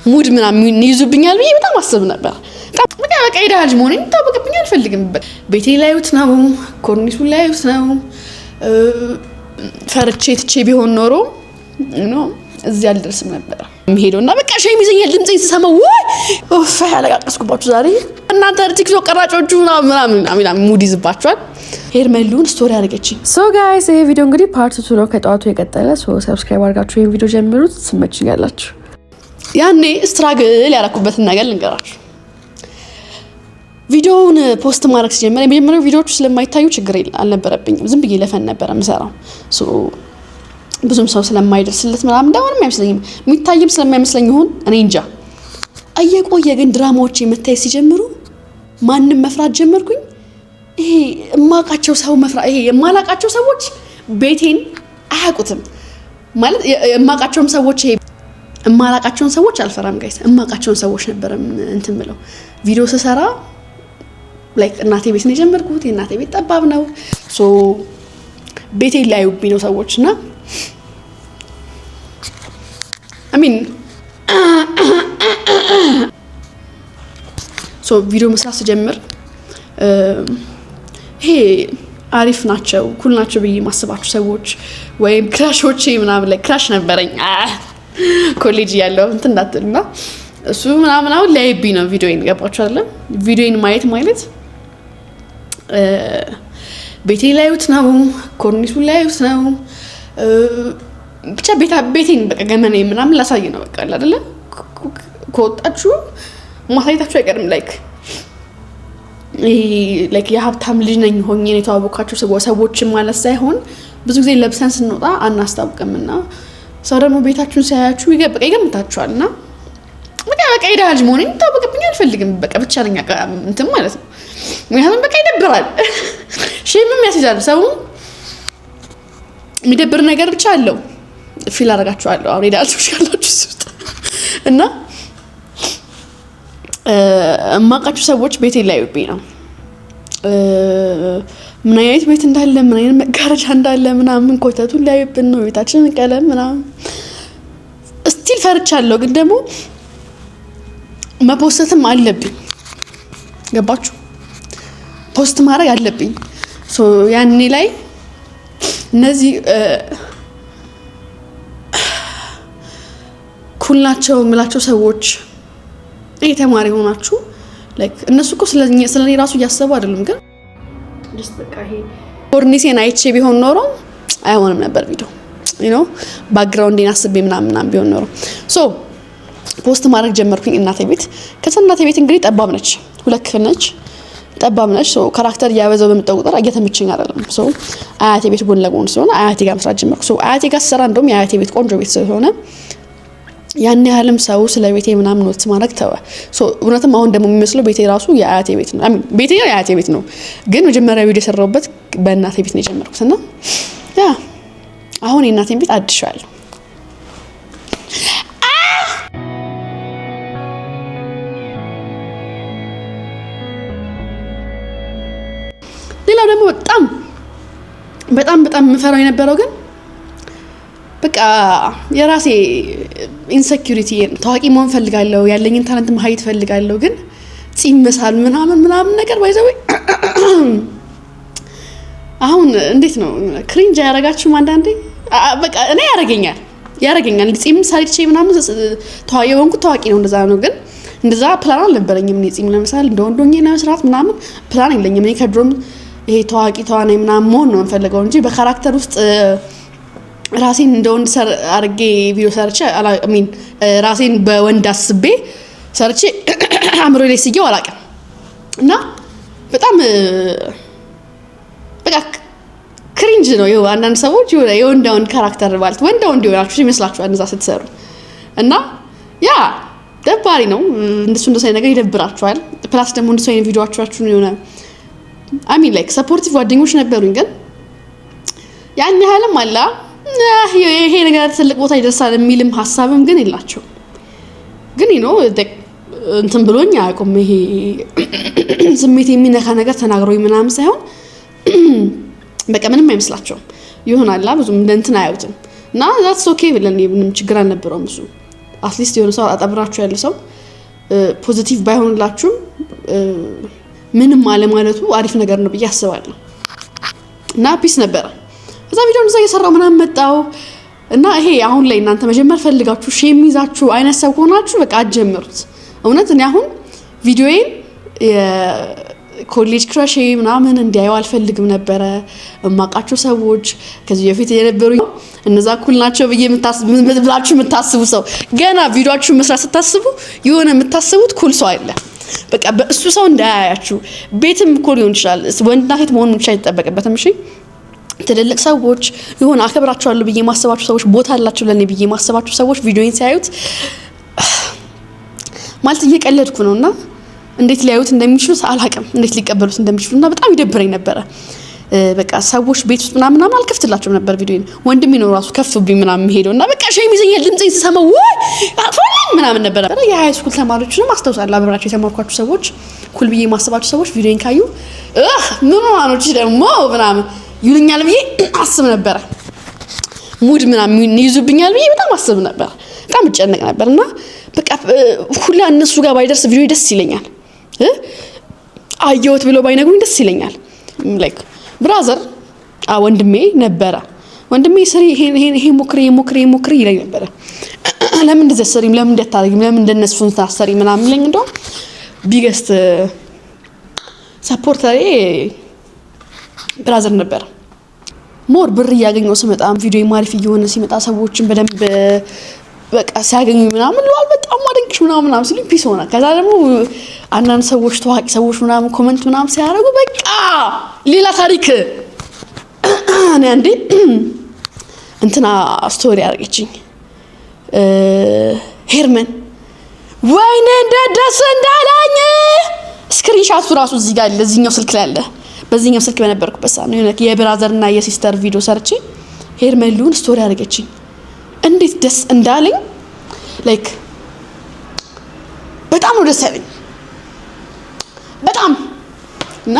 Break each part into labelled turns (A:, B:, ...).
A: ሙድ ምናምን ይዙብኛል ብዬ በጣም አስብ ነበር። በቃ ይዳልጅ መሆኔን ታወቅብኝ አልፈልግም። ቤቴ ላይውት ነው ኮርኒሱ ላይውት ነው ፈርቼ ትቼ ቢሆን ኖሮ እዚህ አልደርስም ነበር መሄዶና በቃ ሸም ይዘኛል ድምጼን ስሰማ ወይ ኦፍ ያለቃቀስኩባችሁ ዛሬ እናንተ ቲክቶክ ቀራጮቹ ምናምን ሙድ ይዝባችኋል። ሄርሜሉን ስቶሪ አድርገችኝ። ሶ ጋይስ ይሄ ቪዲዮ እንግዲህ ፓርት 2 ነው ከጧቱ የቀጠለ። ሶ ሰብስክራይብ አድርጋችሁ ይሄን ቪዲዮ ጀምሩት ትመችኛላችሁ። ያኔ ስትራግል ያላኩበትን ነገር ልንገራችሁ። ቪዲዮውን ፖስት ማድረግ ሲጀምር የመጀመሪያው ቪዲዮዎች ስለማይታዩ ችግር አልነበረብኝም። ዝም ብዬ ለፈን ነበር የምሰራው። ሶ ብዙም ሰው ስለማይደርስለት ምናምን እንዳውንም አይመስለኝም የሚታይም ስለማይመስለኝ ይሁን እኔ እንጃ። አየቆየ ግን ድራማዎች መታየት ሲጀምሩ ማንንም መፍራት ጀመርኩኝ። ይሄ የማቃቸው ሰው መፍራት ይሄ የማላቃቸው ሰዎች ቤቴን አያውቁትም ማለት የማቃቸውም ሰዎች ይሄ የማላቃቸውን ሰዎች አልፈራም ጋይስ። የማቃቸውን ሰዎች ነበር እንትን ብለው ቪዲዮ ስሰራ ላይክ እናቴ ቤት ነው የጀመርኩት። የእናቴ ቤት ጠባብ ነው። ሶ ቤቴ ላይውብኝ ነው ሰዎችና አሚን ሶ ቪዲዮ መስራት ስጀምር ይሄ አሪፍ ናቸው ኩል ናቸው ብዬ ማስባችሁ ሰዎች ወይም ክራሾቼ ምናምን ላይ ክራሽ ነበረኝ ኮሌጅ ያለው እንትን እንዳትልና እሱ ምናምን አሁን ላይብኝ ነው ቪዲዮዬን ገባችሁ አይደል? ቪዲዮዬን ማየት ማለት ቤቴ ላይውት ነው ኮርኒሱ ላይውት ነው ብቻ ቤቴን በቃ ገመኔ ምናምን ላሳይ ነው በቃ አይደል? ከወጣችሁ ማሳየታችሁ አይቀርም ላይክ የሀብታም ልጅ ነኝ ሆኜ ነው የተዋወቃችሁ ሰዎች ማለት ሳይሆን ብዙ ጊዜ ለብሰን ስንወጣ አናስታውቅምና ሰው ደግሞ ቤታችሁን ሲያያችሁ ይገምታችኋልና በቃ ይዳልጅ መሆኔን ታወቅብኝ አልፈልግም። በቃ ብቻ ነኝ እንትን ማለት ነው። ምክንያቱም በቃ ይደብራል ሼምም ያስይዛል። ሰው የሚደብር ነገር ብቻ አለው ፊል አደርጋችኋለሁ አሁን ይዳልጆች ካላችሁ ውስጥ እና ማቃችሁ ሰዎች ቤቴ ላይ ይውብኝ ነው ምን አይነት ቤት እንዳለ ምን አይነት መጋረጃ እንዳለ ምናምን ኮተቱን ላይብን ነው ቤታችንን ቀለም ምናምን ስቲል ፈርቻለሁ። ግን ደግሞ መፖስትም አለብኝ ገባችሁ? ፖስት ማድረግ አለብኝ። ሶ ያኔ ላይ እነዚህ ኩል ናቸው የምላቸው ሰዎች ተማሪ ሆናችሁ ላይክ እነሱ እኮ ስለኔ ራሱ እያሰቡ አይደለም። ግን just በቃ ይሄ ኮርኒሴን አይቼ ቢሆን ኖሮ አይሆንም ነበር ቪዲዮ ባክግራውንዴን አስቤ ምናምን ቢሆን ኖሮ። ሶ ፖስት ማድረግ ጀመርኩኝ እናቴ ቤት። ከእናቴ ቤት እንግዲህ ጠባብ ነች፣ ሁለት ክፍል ነች፣ ጠባብ ነች። ሶ ካራክተር እያበዛው በመጣው ቁጥር እየተመቸኝ አይደለም። ሶ አያቴ ቤት ጎን ለጎን ስለሆነ አያቴ ጋር መስራት ጀመርኩ። ሶ አያቴ ጋር ሰራ እንደውም የአያቴ ቤት ቆንጆ ቤት ስለሆነ ያን ያህልም ሰው ስለ ቤቴ ምናምን ኖት ማድረግ ተወ። ሶ እውነትም አሁን ደግሞ የሚመስለው ቤቴ ራሱ የአያቴ ቤት ነው። ቤቴ ነው የአያቴ ቤት ነው። ግን መጀመሪያ ቪዲዮ የሰራሁበት በእናቴ ቤት ነው የጀመርኩትና ያ አሁን የእናቴን ቤት አድሻለሁ። ሌላው ደግሞ በጣም የምፈራው የነበረው ግን በቃ የራሴ ኢንሴኩሪቲ ታዋቂ መሆን ፈልጋለሁ፣ ያለኝን ታለንት ማሳየት ፈልጋለሁ። ግን ጺም መሳል ምናምን ነገር ባይዘው አሁን እንዴት ነው ክሪንጅ ያረጋችሁ አንዳንዴ በቃ እኔ ያረጋኛል ጺም ሳልቼ ምናምን ታዋቂ ነው እንደዛ ነው። ግን እንደዛ ፕላን አልነበረኝም። እኔ ጺም ለምሳሌ እንደወንዶኜ ነው መስራት ምናምን ፕላን የለኝም። እኔ ከድሮም ይሄ ታዋቂ ተዋናይ ምናምን መሆን ነው የምፈልገው እንጂ በካራክተር ውስጥ ራሴን እንደወንድ አርጌ ቪዲዮ ሰርቼ ራሴን በወንድ አስቤ ሰርቼ አምሮ ላይ ሲገው አላቀም እና በጣም በቃ ክሪንጅ ነው። አንዳንድ ሰዎች የወንድ ካራክተር ማለት ወንድ ይሆናችሁ ይመስላችኋል እንደዛ ስትሰሩ እና ያ ደባሪ ነው። እንደሱ ነገር ይደብራችኋል። ፕላስ ደግሞ እንደሱ አይነት ቪዲዮአችሁን የሆነ ላይክ ሰፖርቲቭ ጓደኞች ነበሩኝ። ግን ያን ያህልም አላ ይሄ ነገር ትልቅ ቦታ ይደርሳል የሚልም ሐሳብም ግን የላቸው። ግን እንትን ብሎኝ አያውቁም። ይሄ ስሜት የሚነካ ነገር ተናግሮኝ ምናምን ሳይሆን በቃ ምንም አይመስላቸውም ይሆናል ብዙም እንትን አያዩትም እና that's okay ብለን ምንም ችግር አልነበረውም። እሱ አትሊስት የሆነ ሰው አጠብራችሁ ያለ ሰው ፖዚቲቭ ባይሆንላችሁ ምንም ማለቱ አሪፍ ነገር ነው ብዬ አስባለሁ። እና ፒስ ነበር እዛ ቪዲዮን እዛ እየሰራው ምናምን መጣው እና ይሄ አሁን ላይ እናንተ መጀመር ፈልጋችሁ ሼም ይዛችሁ አይነት ሰው ሆናችሁ በቃ አጀምሩት። እውነት እኔ አሁን ቪዲዮዬን የኮሌጅ ክራሽ ምናምን እንዲያዩ አልፈልግም ነበር። እማቃችሁ ሰዎች ከዚህ በፊት የነበሩ እነዛ ኩል ናቸው ብላችሁ የምታስቡ ሰው ገና ቪዲዮአችሁን መስራት ስታስቡ የሆነ የምታስቡት ኩል ሰው አይደለ። በቃ በእሱ ሰው እንዳያያችሁ ቤትም እኮ ሊሆን ይችላል ወንድና ሴት መሆን ብቻ አይተጠበቅበትም። እሺ ትልልቅ ሰዎች ይሁን አከብራቸዋለሁ ብዬ ማሰባችሁ ሰዎች ቦታ አላችሁ ለኔ ብዬ ማሰባችሁ ሰዎች ቪዲዮን ሲያዩት ማለት እየቀለድኩ ነውና እንዴት ሊያዩት እንደሚችሉ አላውቅም፣ እንዴት ሊቀበሉት እንደሚችሉና በጣም ይደብረኝ ነበር። በቃ ሰዎች ቤት ውስጥ ምናምን አልከፍትላቸውም ነበር ቪዲዮን። ወንድሜ ነው ራሱ ከፍቶብኝ ምናምን ሄዶና በቃ ሼም ይዘኛል ድምጼን ስሰማ ወይ አጥፎልኝ ምናምን ነበር። የሃይ ስኩል ተማሪዎችንም አስተውሳለሁ አብራቸው የተማርኳቸው ሰዎች ኩል ብዬ ማሰባቸው ሰዎች ቪዲዮን ካዩ ምን ማኖች ደግሞ ምናምን ይሉኛል ብዬ አስብ ነበር። ሙድ ምናምን ይዙብኛል ብዬ በጣም አስብ ነበር። በጣም እጨነቅ ነበርና በቃ ሁላ እነሱ ጋር ባይደርስ ቪዲዮ ደስ ይለኛል። አየሁት ብሎ ባይነግሩኝ ደስ ይለኛል። ላይክ ብራዘር ወንድሜ ነበረ ወንድሜ ስሪ ይሄ ሞክሪ ይለኝ ነበር። ለምን እንደዚህ ሰሪም ለምን እንደታረጊም ለምን እንደነሱን ታሰሪ ምናምን ለኝ እንደው ቢገስት ሰፖርተሬ ብራዘር ነበር። ሞር ብር ያገኘው ስመጣም ቪዲዮ ማሪፍ እየሆነ ሲመጣ ሰዎችን በደንብ በቃ ሲያገኙ ምናምን ለዋል በጣም ማደንቅሽ ምናምን ሲሉኝ ፒስ ሆነ። ከዛ ደግሞ አንዳንድ ሰዎች ታዋቂ ሰዎች ምናምን ኮሜንት ምናምን ሲያደርጉ በቃ ሌላ ታሪክ። እኔ አንዴ እንትና ስቶሪ አድርገችኝ ሄርመን ወይኔ ደስ እንዳላኝ ስክሪንሻቱ ራሱ እዚህ ጋር ለዚህኛው ስልክ ላይ አለ። በዚህኛው ስልክ በነበርኩበት ሰዓት ነው የብራዘርና የሲስተር ቪዲዮ ሰርቼ ሄርመን ሉን ስቶሪ አድርገችኝ። እንዴት ደስ እንዳለኝ ላይክ በጣም ነው ደስ ያለኝ በጣም እና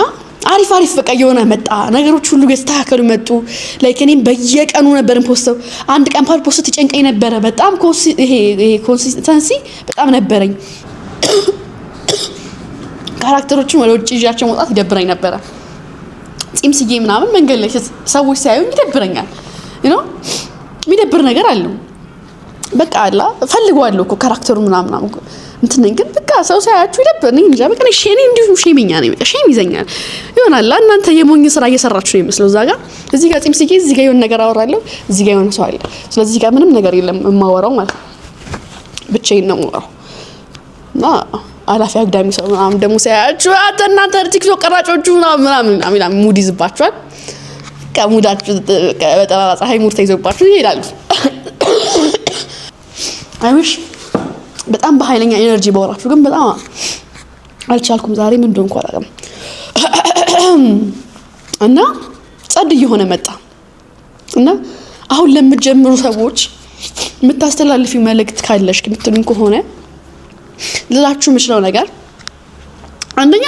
A: አሪፍ በቃ የሆነ መጣ ነገሮች ሁሉ ገስተካከሉ መጡ። ላይክ እኔም በየቀኑ ነበር ፖስተው አንድ ቀን ፖስት ይጨንቀኝ ነበር በጣም ይሄ ኮንሲስተንሲ በጣም ነበረኝ። ካራክተሮችን ወደ ውጭ ይዣቸው መውጣት ይደብረኝ ነበር። ጺምስዬ ምናምን መንገድ ላይ ሰዎች ሲያዩኝ ይደብረኛል። የሚደብር ነገር አለው በቃ አላ ፈልጓለሁ እኮ ካራክተሩ ምናምን እንትን ግን በቃ ሰው ሳያችሁ ይደብረኝ እንጂ በቃ እኔ እንዲሁ ሼሚኛ ነኝ። በቃ ሼም ይዘኛል ይሆናል። እናንተ የሞኝ ስራ እየሰራችሁ ነው የሚመስለው። እዚህ ጋር ጺምስዬ እዚህ ጋር የሆነ ነገር አወራለሁ እዚህ ጋር የሆነ ሰው አለ። ስለዚህ ጋር ምንም ነገር የለም የማወራው ማለት ብቻዬን ነው የማወራው። እና አላፊ አግዳሚ ሰው ምናምን ደግሞ ሳያችሁ እናንተ ቲክቶክ ቀራጮቹ ምናምን ሙድ ይዝባችኋል። ከሙዳችሁ በጠራራ ፀሐይ ሙድ ተይዞባችሁ ይሄዳሉ። አይውሽ በጣም በኃይለኛ ኤነርጂ ባወራችሁ ግን በጣም አልቻልኩም። ዛሬ ምን እንደሆነ አላውቅም። እና ጸድ እየሆነ መጣ እና አሁን ለምትጀምሩ ሰዎች የምታስተላልፊ መልእክት ካለሽ የምትሉኝ ከሆነ ልላችሁ የምችለው ነገር አንደኛ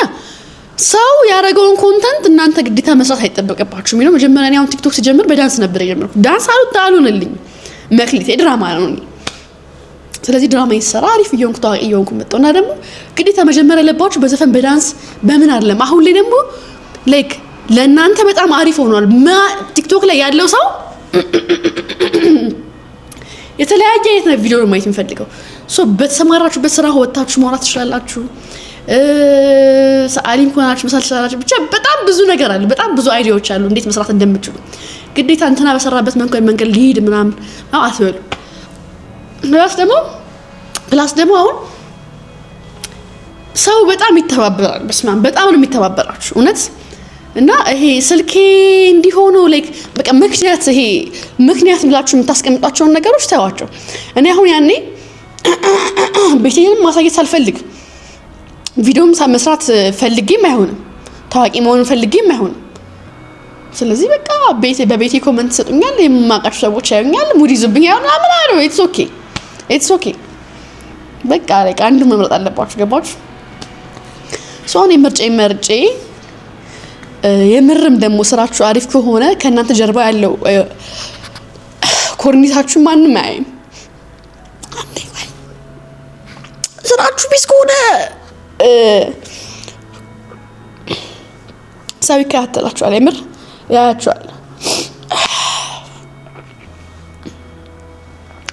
A: ሰው ያደረገውን ኮንተንት እናንተ ግዴታ መስራት አይጠበቅባችሁም። መጀመሪያ እኔ አሁን ቲክቶክ ሲጀምር በዳንስ ነበር የጀመርኩት። ዳንስ አልሆነልኝ መክሊት ድራማ ነው። ስለዚህ ድራማ ይሰራ አሪፍ እየሆንኩ ታዋቂ እየሆንኩ መጣሁና ደግሞ ግዴታ መጀመሪያ ያለባችሁ በዘፈን በዳንስ በምን አይደለም። አሁን ላይ ደግሞ ላይክ ለእናንተ በጣም አሪፍ ሆኗል። ቲክቶክ ላይ ያለው ሰው የተለያየ አይነት ቪዲዮ ነው ማየት የሚፈልገው። በተሰማራችሁበት ስራ ወጣችሁ ማውራት ትችላላችሁ። ሰዓሊም ሆናችሁ መስራት ትችላላችሁ። ብቻ በጣም ብዙ ነገር አለ። በጣም ብዙ አይዲያዎች አሉ እንዴት መስራት እንደምትችሉ። ግዴታ እንትና በሰራበት መንገድ ሊሄድ ምናምን አትበሉ። ፕላስ ደግሞ አሁን ሰው በጣም ይተባበራል። በስማም በጣም ነው የሚተባበራችሁ እውነት። እና ይሄ ስልኬ እንዲሆኑ ላይክ በቃ ምክንያት ብላችሁ የምታስቀምጧቸውን ነገሮች ታዋቸው። እኔ አሁን ያኔ ቤቴንም ማሳየት ሳልፈልግ ቪዲዮም መስራት ፈልጌም አይሆንም፣ ታዋቂ መሆን ፈልጌም አይሆንም። ስለዚህ በቃ በቤቴ ኮሜንት ሰጡኛል፣ የማቃችሁ ሰዎች ያዩኛል፣ ሙድ ይዙብኛል ምናምን አለው። ኢትስ ኦኬ በቃ ላይክ አንዱ መምረጥ አለባችሁ። ገባችሁ? ሶኔ መርጬ የምርም ደግሞ ስራችሁ አሪፍ ከሆነ ከእናንተ ጀርባ ያለው ኮርኒታችሁ ማንም አያይም። አፍራችሁ ቢስ ከሆነ ሰው ይከታተላችኋል፣ የምር ያያችኋል።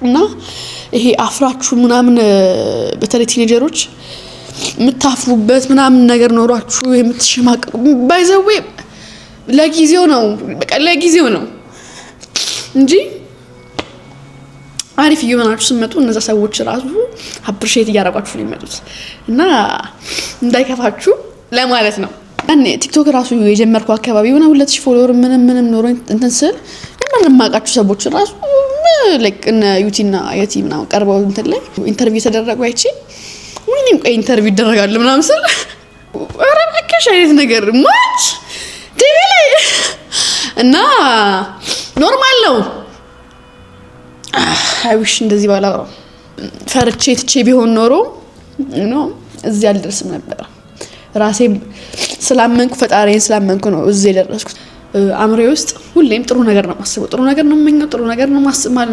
A: እና ይሄ አፍራችሁ ምናምን በተለይ ቲኔጀሮች የምታፍሩበት ምናምን ነገር ኖሯችሁ የምትሸማቀቁ ባይዘዌ ለጊዜው ነው፣ በቃ ለጊዜው ነው እንጂ አሪፍ እየሆናችሁ ስትመጡ እነዛ ሰዎች ራሱ አፕሪሼት እያደረጓችሁ ነው የሚመጡት። እና እንዳይከፋችሁ ለማለት ነው። እኔ ቲክቶክ ራሱ የጀመርኩ አካባቢ ሆነ 2000 ፎሎወር ምንም ኖሮ እንትን ስል የማንማቃችሁ ሰዎች ራሱ ላይክ እነ ዩቲና የቲ ምናምን ቀርበው እንትን ላይ ኢንተርቪው ተደረጉ አይቼ ምንም ቆይ ኢንተርቪው ይደረጋል ምናምን ስል ኧረ በቃሽ አይነት ነገር ማች ቲቪ ላይ እና ኖርማል ነው። አይውሽ እንደዚህ ባላው ፈርቼ ትቼ ቢሆን ኖሮ እዚህ አልደርስም ነበር። ራሴ ስላመንኩ ፈጣሪን ስላመንኩ ነው እዚህ የደረስኩት። አምሬ ውስጥ ሁሌም ጥሩ ነገር ነው ማስበው፣ ጥሩ ነገር ነው የምመኘው፣ ጥሩ ነገር ነው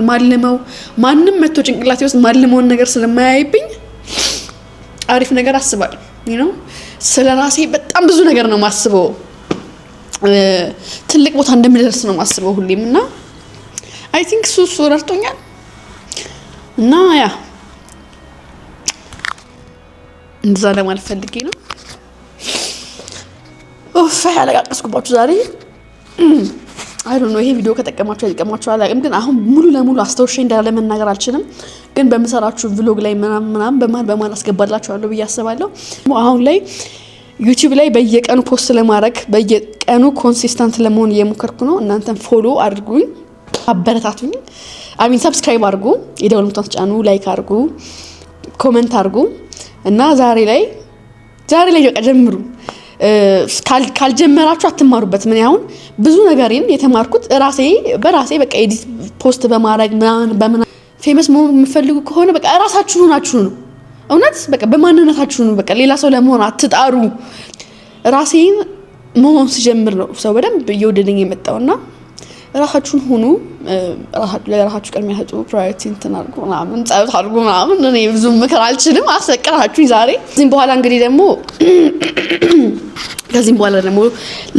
A: ማልመው። ማንንም መጥቶ ጭንቅላቴ ውስጥ ማልመውን ነገር ስለማያይብኝ አሪፍ ነገር አስባለሁ። ስለራሴ በጣም ብዙ ነገር ነው ማስበው። ትልቅ ቦታ እንደምደርስ ነው ማስበው ሁሌም እና አይ ቲንክ ሱስ ረድቶኛል። እና ያ እንደዛ ለማለት ፈልጌ ነው። ኦፍ ያለቃቀስኩባችሁ ዛሬ አይ ዶንት ኖ ይሄ ቪዲዮ ከተጠቀማችሁ አይጠቀማችሁ አላውቅም፣ ግን አሁን ሙሉ ለሙሉ አስተውሼ እንዳለ መናገር አልችልም። ግን በመሰራችሁ ቭሎግ ላይ ምናምን በማል አስገባላችኋለሁ ብዬ አስባለሁ። አሁን ላይ ዩቲዩብ ላይ በየቀኑ ፖስት ለማድረግ በየቀኑ ኮንሲስተንት ለመሆን እየሞከርኩ ነው። እናንተም ፎሎ አድርጉኝ፣ አበረታቱኝ፣ ሰብስክራይብ አድርጉ፣ የደወል ምልክቱን ተጫኑ፣ ላይክ አድርጉ፣ ኮሜንት አድርጉ እና ዛሬ ላይ በቃ ጀምሩ። ካልጀመራችሁ አትማሩበት። ምን ያሁን ብዙ ነገርን የተማርኩት በራሴ በቃ ኤዲት ፖስት በማድረግ በምን ፌመስ መሆን የምትፈልጉ ከሆነ በቃ ራሳችሁ ሆናችሁ ነው። እውነት በቃ በማንነታችሁ ነው። በቃ ሌላ ሰው ለመሆን አትጣሩ። ራሴን መሆን ሲጀምር ነው ሰው በደንብ እየወደደኝ የመጣውና ራሳችሁን ሆኑ። ለራሳችሁ ቅድሚያ ሰጡ። ፕራዮሪቲ እንትን አድርጉ ምናምን ጸሎት አድርጉ ምናምን። እኔ ብዙ ምክር አልችልም፣ አሰቀራችሁኝ ዛሬ። ከዚህም በኋላ እንግዲህ ደግሞ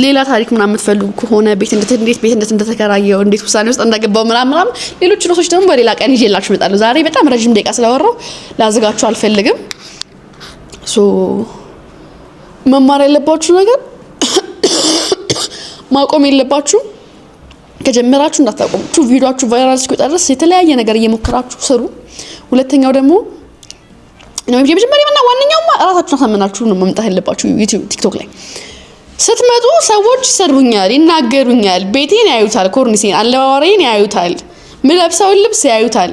A: ሌላ ታሪክ ምናምን የምትፈልጉ ከሆነ ቤት እንዴት እንደተከራየው እንዴት ውሳኔ ውስጥ እንደገባው ምናምን ሌሎች ርዕሶች ደግሞ በሌላ ቀን ይዤላችሁ እመጣለሁ። ዛሬ በጣም ረጅም ደቂቃ ስለወራው ላዝጋችሁ አልፈልግም። መማር ያለባችሁ ነገር ማቆም የለባችሁ። ከጀመራችሁ እንዳታቆሙ። ቪዲዮአችሁ ቫይራል እስኪወጣ ድረስ የተለያየ ነገር እየሞከራችሁ ስሩ። ሁለተኛው ደግሞ የመጀመሪያውና ዋነኛው ራሳችሁን አሳምናችሁ ነው መምጣት ያለባችሁ። ዩቲዩብ ቲክቶክ ላይ ስትመጡ ሰዎች ይሰሩኛል፣ ይናገሩኛል፣ ቤቴን ያዩታል፣ ኮርኒሴን፣ አለባበሬን ያዩታል፣ ምለብሰውን ልብስ ያዩታል፣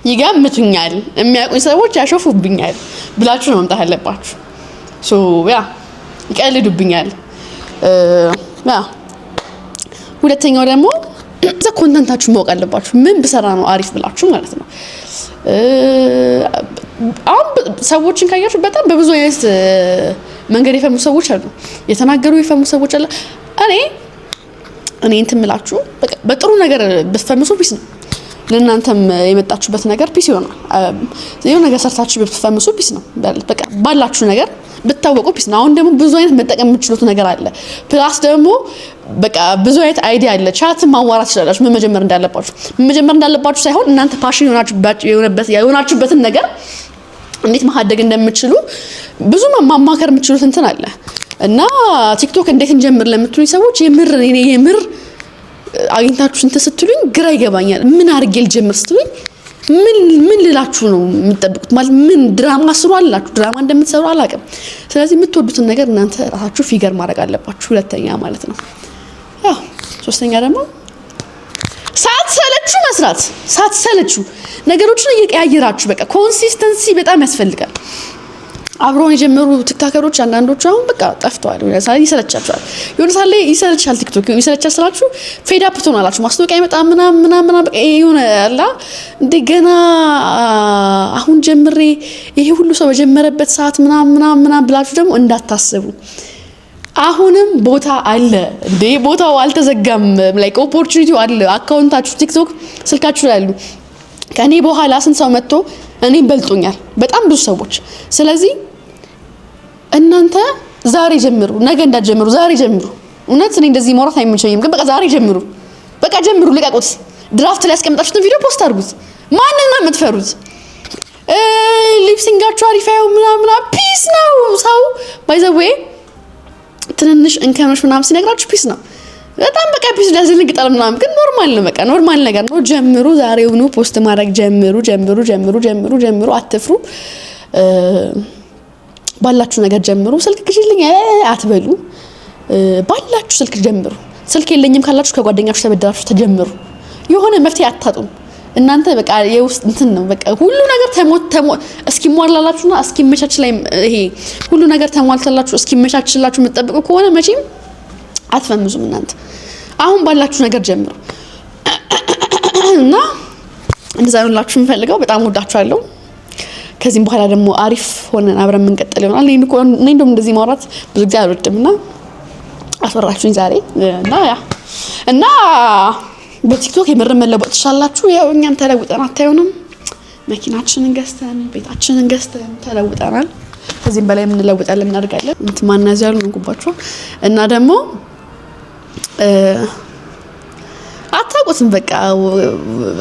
A: ይገምቱኛል፣ የሚያውቁኝ ሰዎች ያሾፉብኛል ብላችሁ ነው መምጣት ያለባችሁ። ይቀልዱብኛል። ሁለተኛው ደግሞ ኮንተንታችሁ ማወቅ አለባችሁ። ምን ብሰራ ነው አሪፍ ብላችሁ ማለት ነው። አሁን ሰዎችን ካያችሁ በጣም በብዙ አይነት መንገድ የፈሙ ሰዎች አሉ፣ የተናገሩ የፈሙ ሰዎች አሉ። እኔ እንትን ምላችሁ በጥሩ ነገር ብትፈምሱ ፒስ ነው። ለእናንተም የመጣችሁበት ነገር ፒስ ይሆናል። የሆነ ነገር ሰርታችሁ ብትፈምሱ ፒስ ነው። በቃ ባላችሁ ነገር ብታወቁ ፒስ ነው። አሁን ደግሞ ብዙ አይነት መጠቀም የምትችሉት ነገር አለ። ፕላስ ደግሞ በቃ ብዙ አይነት አይዲያ አለ። ቻት ማዋራት ይችላልላችሁ። ምን መጀመር እንዳለባችሁ ሳይሆን እናንተ ፓሽን የሆናችሁበትን ነገር እንዴት ማሳደግ እንደምትችሉ ብዙ ማማከር የምትችሉት እንትን አለ እና ቲክቶክ እንዴት እንጀምር ለምትሉኝ ሰዎች የምር አግኝታችሁ እንትን ስትሉኝ ግራ ይገባኛል። ምን አድርጌ ልጀምር ስትሉኝ ምን ልላችሁ ነው የምትጠብቁት? ማለት ምን ድራማ ስሩ አላችሁ? ድራማ እንደምትሰሩ አላውቅም። ስለዚህ የምትወዱትን ነገር እናንተ ራሳችሁ ፊገር ማድረግ አለባችሁ። ሁለተኛ ማለት ነው። ሶስተኛ ደግሞ ሳትሰለቹ መስራት፣ ሳትሰለቹ ነገሮችን እየቀያየራችሁ በቃ ኮንሲስተንሲ በጣም ያስፈልጋል። አብሮን የጀመሩ ቲክቶከሮች አንዳንዶቹ አሁን በቃ ጠፍተዋል። ይሰለቻቸዋል። የሆነ ሳለ ይሰለቻል። ቲክቶክ ይሰለቻል ስላችሁ ፌድ አፕ ትሆናላችሁ። ማስታወቂያ ይመጣ ምናምን በቃ የሆነ አላ እንደገና አሁን ጀምሬ ይሄ ሁሉ ሰው በጀመረበት ሰዓት ምናምን ብላችሁ ደግሞ እንዳታስቡ። አሁንም ቦታ አለ እንዴ፣ ቦታው አልተዘጋም። ላይክ ኦፖርቹኒቲው አለ። አካውንታችሁ ቲክቶክ ስልካችሁ ላይ አሉ። ከኔ በኋላ ስንት ሰው መጥቶ እኔን በልጦኛል፣ በጣም ብዙ ሰዎች። ስለዚህ እናንተ ዛሬ ጀምሩ፣ ነገ እንዳትጀምሩ፣ ዛሬ ጀምሩ። እውነት እኔ እንደዚህ ማውራት አይመቸኝም፣ ግን በቃ ዛሬ ጀምሩ። በቃ ጀምሩ፣ ልቀቁት። ድራፍት ላይ ያስቀምጣችሁትን ቪዲዮ ፖስት አድርጉት። ማንን ነው የምትፈሩት? ሊፕሲንጋችሁ አሪፍ አይሆን ምናምን ፒስ ነው። ሰው ባይ ዘ ዌይ ትንንሽ እንከኖች ምናምን ሲነግራችሁ ፒስ ነው። በጣም በቃ ፒስ ያስደነግጣል ምናምን፣ ግን ኖርማል ነው። በቃ ኖርማል ነገር ነው። ጀምሩ፣ ዛሬውኑ ፖስት ማድረግ ጀምሩ፣ ጀምሩ፣ ጀምሩ፣ ጀምሩ፣ ጀምሩ። አትፍሩ። ባላችሁ ነገር ጀምሩ። ስልክ ግዢልኝ አትበሉ። ባላችሁ ስልክ ጀምሩ። ስልክ የለኝም ካላችሁ ከጓደኛችሁ ተበደራችሁ ተጀምሩ። የሆነ መፍትሄ አታጡም እናንተ። በቃ የውስጥ እንትን ነው። በቃ ሁሉ ነገር እስኪሟላላችሁና እስኪመቻች ላይ ይሄ ሁሉ ነገር ተሟልተላችሁ እስኪመቻችላችሁ የምትጠብቁ ከሆነ መቼም አትፈምዙም እናንተ። አሁን ባላችሁ ነገር ጀምሩ እና እንደዛ ነው ላችሁ የምፈልገው። በጣም ወዳችኋለሁ። ከዚህም በኋላ ደግሞ አሪፍ ሆነን አብረን የምንቀጥል ይሆናል። እኔ እንደውም እንደዚህ ማውራት ብዙ ጊዜ አልወድምና አስወራችሁኝ ዛሬ እና በቲክቶክ የምርም መለወጥ ትችላላችሁ። ያው እኛም ተለውጠን አታዩንም? መኪናችንን ገዝተን ቤታችንን ገዝተን ተለውጠናል። ከዚህም በላይ የምንለውጣለን እናደርጋለን። እንት ማናዝ ያሉ እንኩባችሁ እና ደግሞ አታውቁትም።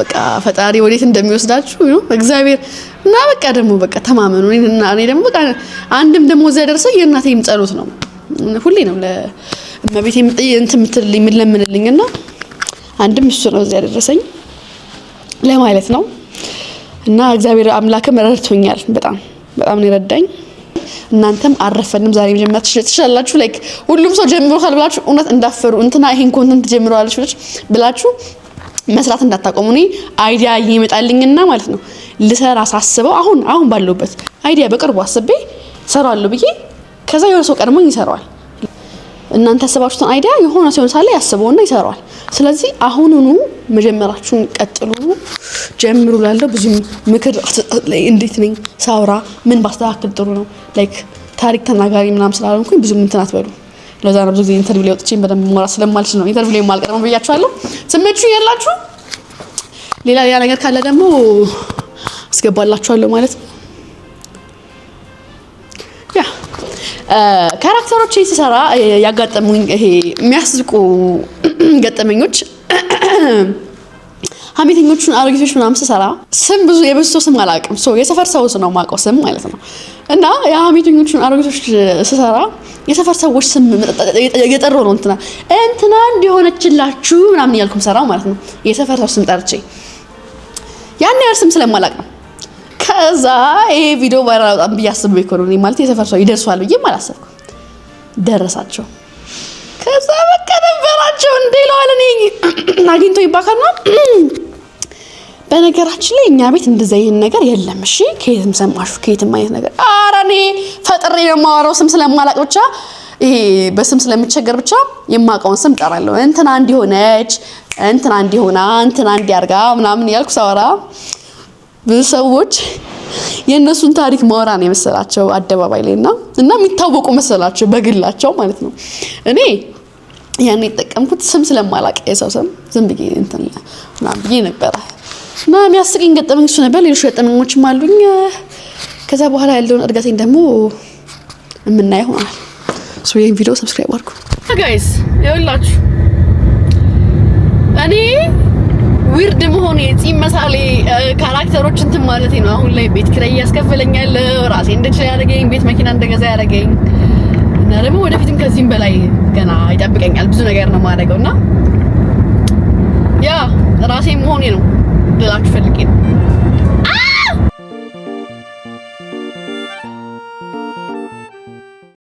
A: በቃ ፈጣሪ ወዴት እንደሚወስዳችሁ ነው እግዚአብሔር እና በቃ ደግሞ በቃ ተማመኑ። እኔ ደግሞ በቃ አንድም ደግሞ እዚያ ደርሰኝ የእናቴም ጸሎት ነው። ሁሌ ነው ለእመቤቴ የምለምንልኝና አንድም እሱ ነው እዚያ ደረሰኝ ለማለት ነው። እና እግዚአብሔር አምላክም ረድቶኛል። በጣም ነው የረዳኝ። እናንተም አረፈንም ዛሬ መጀመር ትችላላችሁ። ላይክ ሁሉም ሰው ጀምሮታል ብላችሁ እውነት እንዳፈሩ እንትና ይሄን ኮንተንት ጀምሯልሽ ብላችሁ መስራት እንዳታቆሙ። እኔ አይዲያ ይመጣልኝና ማለት ነው ልሰራ ሳስበው አሁን ባለውበት አይዲያ በቅርቡ አስቤ ሰራዋለሁ ብዬ ከዛ የሆነ ሰው ቀድሞኝ ይሰራዋል። እናንተ ያሰባችሁትን አይዲያ የሆነ ሰው ሳለ ያስበውና ይሰራዋል። ስለዚህ አሁኑኑ መጀመራችሁን ቀጥሉ፣ ጀምሩ። ላለው ብዙ ምክር ላይ እንዴት ነኝ ሳውራ ምን ባስተካክል ጥሩ ነው። ላይክ ታሪክ ተናጋሪ ምናምን ስላልሆንኩኝ ብዙ እንትን አትበሉ። ለዛ ነው ብዙ ጊዜ ኢንተርቪው ላይ ወጥቼ በደንብ ማውራት ስለማልችል ነው ኢንተርቪው ላይ የማልቀርበው ብያችኋለሁ። ስሜቱ ያላችሁ ሌላ ነገር ካለ ደግሞ አስገባላችኋለሁ ማለት ነው። ካራክተሮች ሲሰራ ያጋጠሙኝ ይሄ የሚያስቁ ገጠመኞች ሀሜተኞቹን አሮጊቶች ምናምን ስሰራ ስም ብዙ የብዙ ስም አላውቅም። የሰፈር ሰው ነው የማውቀው ስም ማለት ነው። እና የሀሜተኞቹን አሮጊቶች ስሰራ የሰፈር ሰዎች ስም እየጠራሁ ነው እንትና እንዲሆነችላችሁ ምናምን እያልኩም ሰራው ማለት ነው። የሰፈር ሰው ስም ጠርቼ ያን ያህል ስም ስለማላውቅ ነው። ከዛ ይሄ ቪዲዮ ቫይራል በጣም ብያስብ ኢኮኖሚ ማለት የሰፈር ሰው ይደርሷል ብዬ አላሰብኩም። ደረሳቸው። ከዛ በቃ ነበራቸው እንደሌላው እኔ አግኝቶ ይባካል ነው። በነገራችን ላይ እኛ ቤት እንደዛ ይሄን ነገር የለም። እሺ ከየትም ሰማሹ ከየትም አይነት ነገር ኧረ እኔ ፈጥሬ የማወራው ስም ስለማላቅ ብቻ ይሄ በስም ስለምቸገር ብቻ የማውቀውን ስም ጠራለሁ። እንትና እንዲሆነች እንትና እንዲሆና እንትና እንዲያርጋ ምናምን ያልኩ ሳወራ ብዙ ሰዎች የእነሱን ታሪክ ማወራ ነው የመሰላቸው አደባባይ ላይና የሚታወቁ መሰላቸው በግላቸው ማለት ነው። እኔ ያን የተጠቀምኩት ስም ስለማላቅ የሰው ስም ዝም ብዬ እንትን ምናምን ብዬ ነበረ እና የሚያስቀኝ ገጠመኝ እሱ ነበር። ሌሎች ገጠመኞችም አሉኝ። ከዛ በኋላ ያለውን እድገቴን ደግሞ የምናየው ይሆናል። ይሄን ቪዲዮ ሰብስክራይብ አድርጉ ጋይስ። ይኸውላችሁ እኔ ዊርድ መሆኔ ጺም መሳሌ ካራክተሮች እንትን ማለት ነው። አሁን ላይ ቤት ኪራይ ያስከፍለኛል፣ ራሴ እንድችል ያደረገኝ፣ ቤት መኪና እንደገዛ ያደረገኝ እና ደግሞ ወደፊትም ከዚህም በላይ ገና ይጠብቀኛል። ብዙ ነገር ነው ማድረገውና ያ ራሴ መሆኔ ነው ልላችሁ ፈልጌ ነው።